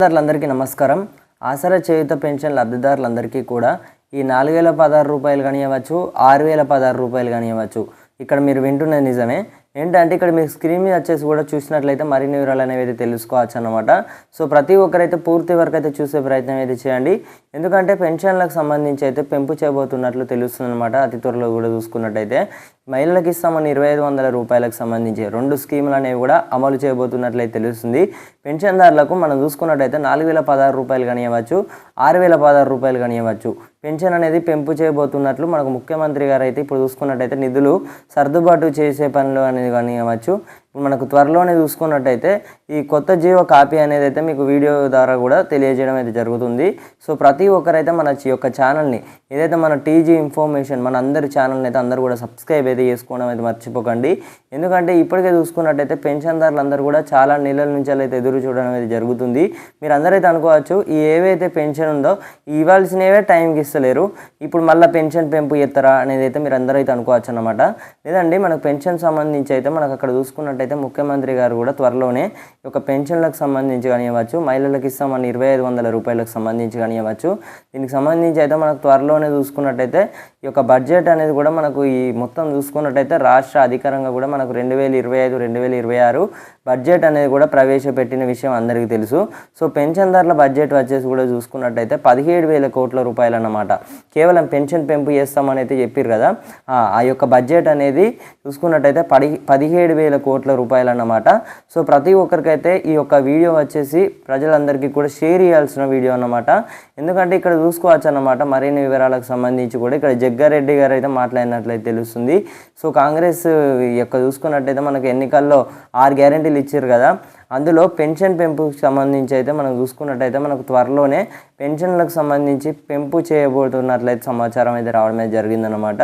లబ్ధిదారులందరికీ నమస్కారం. ఆసరా చేయూత పెన్షన్ లబ్ధిదారులందరికీ కూడా ఈ 4016 రూపాయలు కానివ్వచ్చు, 6016 రూపాయలు కానివ్వచ్చు. ఇక్కడ మీరు వింటున్నది నిజమే. ఏంటంటే ఇక్కడ మీరు స్క్రీన్ మీద వచ్చేసి కూడా చూసినట్లయితే మరిన్ని వివరాలు అనేవి తెలుసుకోవచ్చు అన్నమాట. సో ప్రతి ఒక్కరైతే పూర్తి వరకు అయితే చూసే ప్రయత్నం అయితే చేయండి. ఎందుకంటే పెన్షన్లకు సంబంధించి అయితే పెంపు చేయబోతున్నట్లు తెలుస్తుంది అనమాట. అతి త్వరలో కూడా చూసుకున్నట్టయితే మహిళలకు ఇస్తామని 2500 రూపాయలకు సంబంధించి 2 స్కీములు అనేవి కూడా అమలు చేయబోతున్నట్లయితే తెలుస్తుంది. పెన్షన్దారులకు మనం చూసుకున్నట్టయితే 4016 రూపాయలు కానివ్వచ్చు, 6016 రూపాయలు కానివ్వచ్చు. పెన్షన్ అనేది పెంపు చేయబోతున్నట్లు మనకు ముఖ్యమంత్రి గారు అయితే ఇప్పుడు చూసుకున్నట్టయితే నిధులు సర్దుబాటు చేసే పనులు అనేది కానివ్వచ్చు. ఇప్పుడు మనకు త్వరలోనే చూసుకున్నట్టయితే ఈ కొత్త జీవో కాపీ అనేది అయితే మీకు వీడియో ద్వారా కూడా తెలియజేయడం అయితే జరుగుతుంది. సో ప్రతి ఒక్కరైతే మన యొక్క ఛానల్ని ఏదైతే మన టీజీ ఇన్ఫర్మేషన్ మన అందరి ఛానల్ని అయితే అందరూ కూడా సబ్స్క్రైబ్ అయితే చేసుకోవడం అయితే మర్చిపోకండి. ఎందుకంటే ఇప్పటికే చూసుకున్నట్టయితే పెన్షన్దారులు అందరూ కూడా చాలా నెలల నుంచి అయితే ఎదురు చూడడం అయితే జరుగుతుంది. మీరు అందరైతే అనుకోవచ్చు ఈ ఏవైతే పెన్షన్ ఉందో ఇవ్వాల్సినవే టైంకి ఇస్తలేరు, ఇప్పుడు మళ్ళీ పెన్షన్ పెంపు ఎత్తరా అనేది అయితే మీరు అందరైతే అనుకోవచ్చు అన్నమాట. లేదండి మనకు పెన్షన్ సంబంధించి అయితే మనకు అక్కడ చూసుకున్నట్టయితే ముఖ్యమంత్రి గారు కూడా త్వరలోనే ఈ యొక్క పెన్షన్లకు సంబంధించి కానివ్వచ్చు, మహిళలకు ఇస్తామని 2500 రూపాయలకు సంబంధించి కానివ్వచ్చు, దీనికి సంబంధించి అయితే మనకు త్వరలోనే చూసుకున్నట్టయితే ఈ యొక్క బడ్జెట్ అనేది కూడా మనకు ఈ మొత్తం చూసుకున్నట్టయితే రాష్ట్ర అధికారంగా కూడా మనకు 2025-2026 బడ్జెట్ అనేది కూడా ప్రవేశపెట్టిన విషయం అందరికీ తెలుసు. సో పెన్షన్దారుల బడ్జెట్ వచ్చేసి కూడా చూసుకున్నట్టయితే 17,000 కోట్ల రూపాయలు అన్నమాట. కేవలం పెన్షన్ పెంపు చేస్తామని అయితే చెప్పారు కదా, ఆ యొక్క బడ్జెట్ అనేది చూసుకున్నట్టయితే 17,000 కోట్ల రూపాయలు అన్నమాట. సో ప్రతి ఒక్కరికైతే ఈ యొక్క వీడియో వచ్చేసి ప్రజలందరికీ కూడా షేర్ చేయాల్సిన వీడియో అన్నమాట. ఎందుకంటే ఇక్కడ చూసుకోవచ్చు అన్నమాట మరిన్ని వివరాలకు సంబంధించి కూడా ఇక్కడ జగ్గారెడ్డి గారు అయితే మాట్లాడినట్లయితే తెలుస్తుంది. సో కాంగ్రెస్ యొక్క చూసుకున్నట్టయితే మనకు ఎన్నికల్లో 6 గ్యారెంటీలు ఇచ్చారు కదా, అందులో పెన్షన్ పెంపుకు సంబంధించి అయితే మనం చూసుకున్నట్టయితే మనకు త్వరలోనే పెన్షన్లకు సంబంధించి పెంపు చేయబోతున్నట్లయితే సమాచారం అయితే రావడం అయితే జరిగిందనమాట.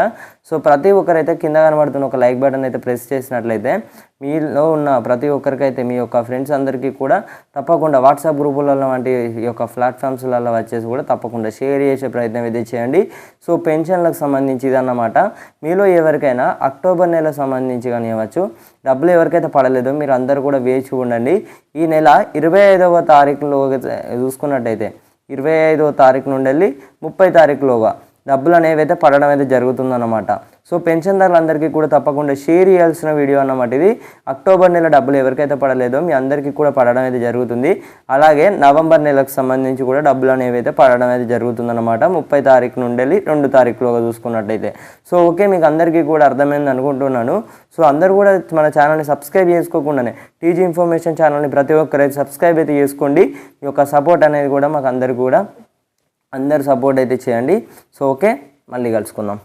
సో ప్రతి ఒక్కరైతే కింద కనబడుతున్న ఒక లైక్ బటన్ అయితే ప్రెస్ చేసినట్లయితే మీలో ఉన్న ప్రతి ఒక్కరికైతే మీ యొక్క ఫ్రెండ్స్ అందరికీ కూడా తప్పకుండా వాట్సాప్ గ్రూపులలో వంటి ఈ యొక్క ప్లాట్ఫామ్స్లలో వచ్చేసి కూడా తప్పకుండా షేర్ చేసే ప్రయత్నం అయితే చేయండి. సో పెన్షన్లకు సంబంధించి ఇదన్నమాట. మీలో ఎవరికైనా అక్టోబర్ నెల సంబంధించి కానివ్వచ్చు డబ్బులు ఎవరికైతే పడలేదో మీరు అందరూ కూడా వేచి ఉండండి. ఈ నెల 25వ తారీఖులో చూసుకున్నట్టయితే 25వ తారీఖు నుండి వెళ్ళి 30 తారీఖులోగా డబ్బులు అనేవి అయితే పడడం అయితే జరుగుతుందన్నమాట. సో పెన్షన్దారులందరికీ కూడా తప్పకుండా షేర్ చేయాల్సిన వీడియో అన్నమాట ఇది. అక్టోబర్ నెల డబ్బులు ఎవరికైతే పడలేదో మీ అందరికీ కూడా పడడం అయితే జరుగుతుంది. అలాగే నవంబర్ నెలకు సంబంధించి కూడా డబ్బులు అనేవి అయితే పడడం అయితే జరుగుతుందన్నమాట 30 తారీఖు నుండి వెళ్ళి 2 తారీఖులోగా చూసుకున్నట్టయితే. సో ఓకే, మీకు అందరికీ కూడా అర్థమైంది అనుకుంటున్నాను. సో అందరూ కూడా మన ఛానల్ని సబ్స్క్రైబ్ చేసుకోకుండానే టీజీ ఇన్ఫర్మేషన్ ఛానల్ని ప్రతి ఒక్కరైతే సబ్స్క్రైబ్ అయితే చేసుకోండి. ఈ యొక్క సపోర్ట్ అనేది కూడా మాకు అందరికీ కూడా అందరు సపోర్ట్ అయితే చేయండి. సో ఓకే, మళ్ళీ కలుసుకుందాం.